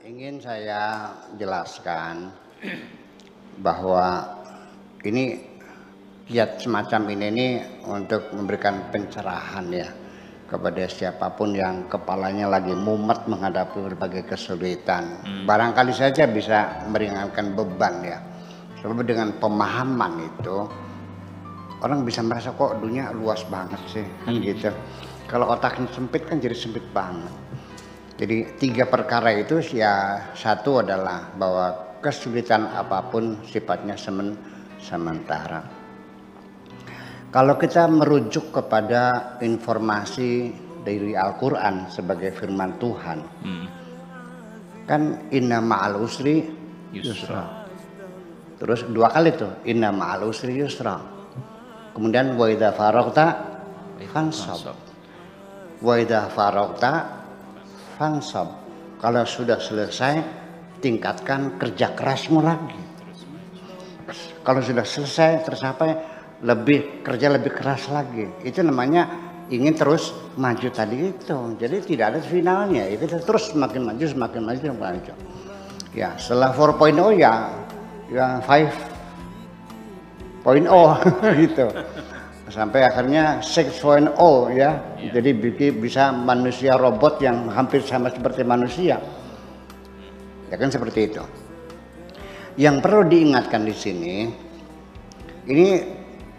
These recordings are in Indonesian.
ingin saya jelaskan bahwa ini kiat semacam ini untuk memberikan pencerahan ya kepada siapapun yang kepalanya lagi mumet menghadapi berbagai kesulitan. Barangkali saja bisa meringankan beban ya. Sebab dengan pemahaman itu orang bisa merasa kok dunia luas banget sih kan gitu. Kalau otaknya sempit kan jadi sempit banget. Jadi 3 perkara itu ya, satu adalah bahwa kesulitan apapun sifatnya sementara. Kalau kita merujuk kepada informasi dari Al-Quran sebagai firman Tuhan, kan inna ma'al usri yusra. Terus 2 kali tuh, inna ma'al usri yusra. Kemudian wa idza faragta fansab. Wa idza faragta fansab. Kalau sudah selesai, tingkatkan kerja kerasmu lagi. Kalau sudah selesai tercapai, kerja lebih keras lagi. Itu namanya ingin terus maju tadi itu. Jadi tidak ada finalnya. Kita terus semakin maju. Ya, setelah 4.0 ya 5.0 gitu. Sampai akhirnya 6.0 ya. Jadi bisa manusia robot yang hampir sama seperti manusia. Ya kan seperti itu. Yang perlu diingatkan di sini, ini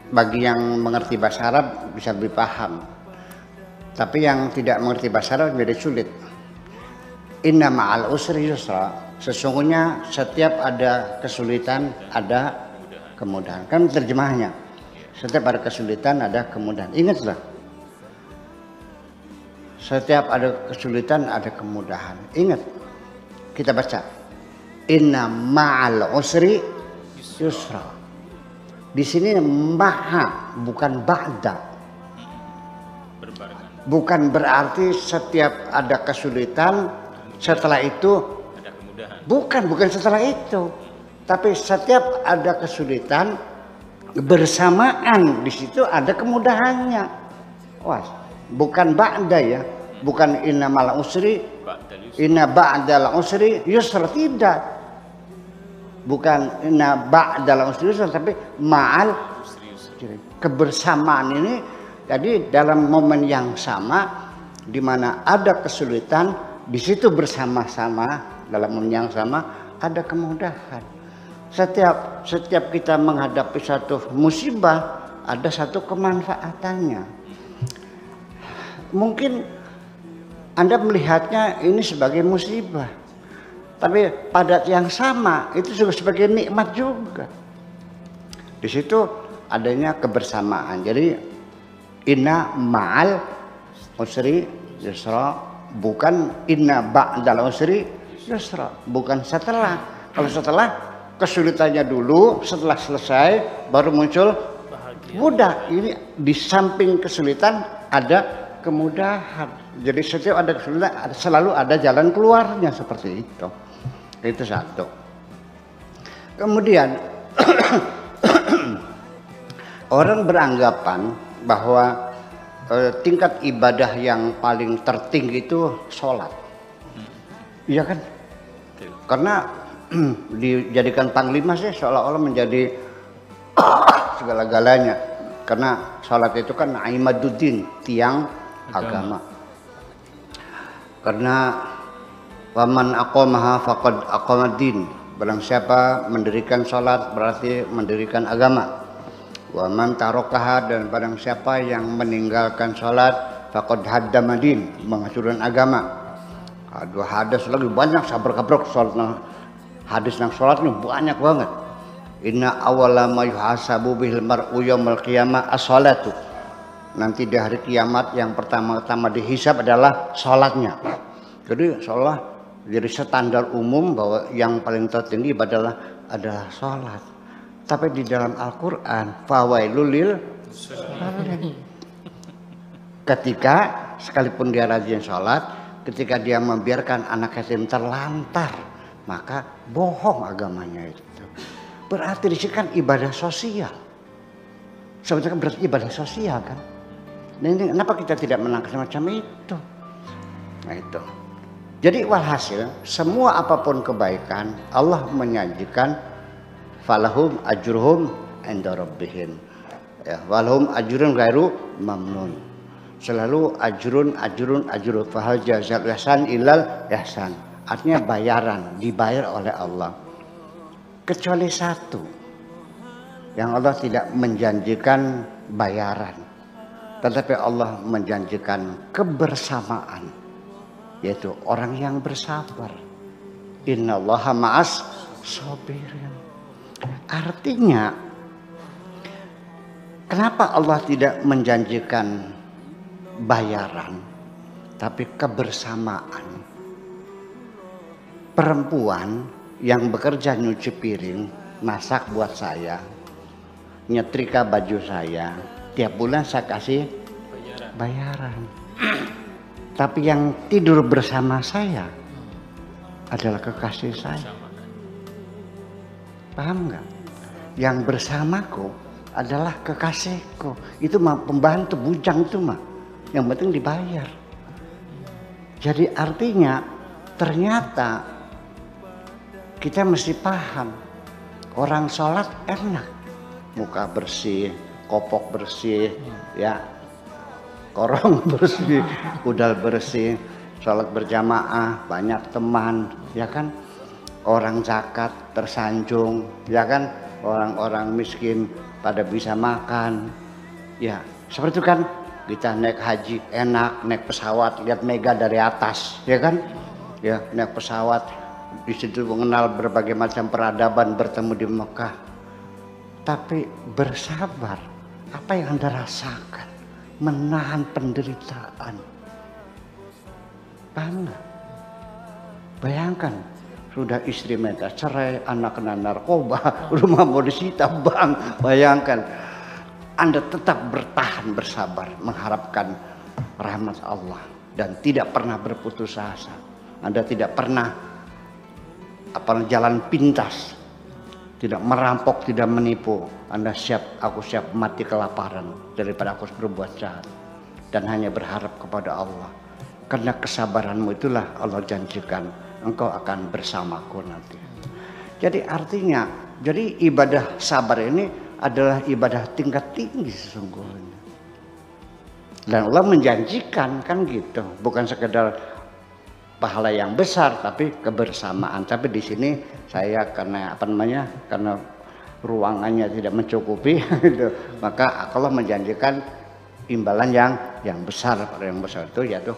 bagi yang mengerti bahasa Arab bisa lebih paham. Tapi yang tidak mengerti bahasa Arab menjadi sulit. Inna ma'al usri yusra. Sesungguhnya setiap ada kesulitan ada kemudahan. Kan terjemahnya. Setiap ada kesulitan ada kemudahan. Ingatlah. Setiap ada kesulitan ada kemudahan. Ingat. Kita baca. Inna ma'al usri yusra. Di sini maha bukan ba'da. Bukan berarti setiap ada kesulitan setelah itu ada kemudahan. Bukan setelah itu. Tapi setiap ada kesulitan bersamaan di situ ada kemudahannya. Wah, bukan ba'da ya. Bukan inna ma'al usri inna ba'dal usri yusra, tidak. Bukan inna ba'dal usri yusra, tapi ma'al kebersamaan ini. Jadi dalam momen yang sama di mana ada kesulitan, di situ bersama-sama dalam momen yang sama ada kemudahan. Setiap kita menghadapi satu musibah ada satu kemanfaatannya. Mungkin Anda melihatnya ini sebagai musibah, tapi pada yang sama itu juga sebagai nikmat juga. Di situ adanya kebersamaan. Jadi inna ma'al usri yusra, bukan inna ba'dal usri yusra, bukan setelah. Kalau setelah kesulitannya dulu, setelah selesai baru muncul mudah. Ini di samping kesulitan ada kemudahan. Jadi setiap ada kesulitan selalu ada jalan keluarnya, seperti itu. Itu satu. Kemudian orang beranggapan bahwa tingkat ibadah yang paling tertinggi itu sholat. Iya kan? Karena dijadikan panglima sih seolah-olah menjadi segala-galanya. Karena sholat itu kan aimaduddin, tiang agama. Karena waman aqamaha faqad aqamaddin. Barang siapa mendirikan sholat berarti mendirikan agama. Waman tarakaha, dan barang siapa yang meninggalkan sholat faqad haddamadin, menghancurkan agama. Aduh, hadis lagi banyak sabar-kabrok sholat. Hadis nang sholat ini banyak banget. Inna awwala ma yuhasabu bihil mar'u yaumil qiyamah as-sholatu. Nanti di hari kiamat yang pertama-tama dihisab adalah sholatnya. Jadi sholat jadi standar umum bahwa yang paling tertinggi adalah sholat. Tapi di dalam Al-Quran fawailul lil musallin. Ketika sekalipun dia rajin sholat, ketika dia membiarkan anak yatim terlantar, maka bohong agamanya itu. Berarti di sini kan ibadah sosial. Sebetulnya kan berarti ibadah sosial kan. Dan ini kenapa kita tidak menangkap semacam itu? Nah itu. Jadi walhasil semua apapun kebaikan Allah menjanjikan falahum ajruhum inda rabbihim. Ya, walhum ajrun ghairu mamnun. Selalu ajrun fahal jazal ihsan ilal ihsan. Artinya bayaran, dibayar oleh Allah. Kecuali satu, yang Allah tidak menjanjikan bayaran, tetapi Allah menjanjikan kebersamaan, yaitu orang yang bersabar. Innallaha ma'as sabirin. Artinya, kenapa Allah tidak menjanjikan bayaran, tapi kebersamaan? Perempuan yang bekerja nyuci piring, masak buat saya, nyetrika baju saya, tiap bulan saya kasih bayaran. Tapi yang tidur bersama saya adalah kekasih saya. Paham nggak? Yang bersamaku adalah kekasihku. Itu mah pembantu, bujang itu mah. Yang penting dibayar. Jadi artinya ternyata kita mesti paham, orang sholat enak, muka bersih, kopok bersih, ya, korong bersih, kudal bersih, sholat berjamaah, banyak teman, ya kan, orang zakat tersanjung, ya kan, orang-orang miskin pada bisa makan, ya, seperti itu kan. Kita naik haji enak, naik pesawat lihat mega dari atas, ya kan, ya, naik pesawat. Di situ mengenal berbagai macam peradaban, bertemu di Mekah. Tapi bersabar, apa yang Anda rasakan? Menahan penderitaan. Paham nggak? Bayangkan, sudah istri minta cerai, anak kena narkoba, rumah mau disita bank. Bayangkan, Anda tetap bertahan, bersabar, mengharapkan rahmat Allah dan tidak pernah berputus asa. Anda tidak pernah jalan pintas, tidak merampok, tidak menipu. Anda siap, aku siap mati kelaparan daripada aku berbuat jahat, dan hanya berharap kepada Allah. Karena kesabaranmu itulah Allah janjikan engkau akan bersamaku nanti. Jadi artinya, jadi ibadah sabar ini adalah ibadah tingkat tinggi sesungguhnya. Dan Allah menjanjikan kan gitu, bukan sekedar pahala yang besar, tapi kebersamaan. Tapi di sini saya karena karena ruangannya tidak mencukupi, gitu, maka Allah menjanjikan imbalan yang besar. Yang besar itu yaitu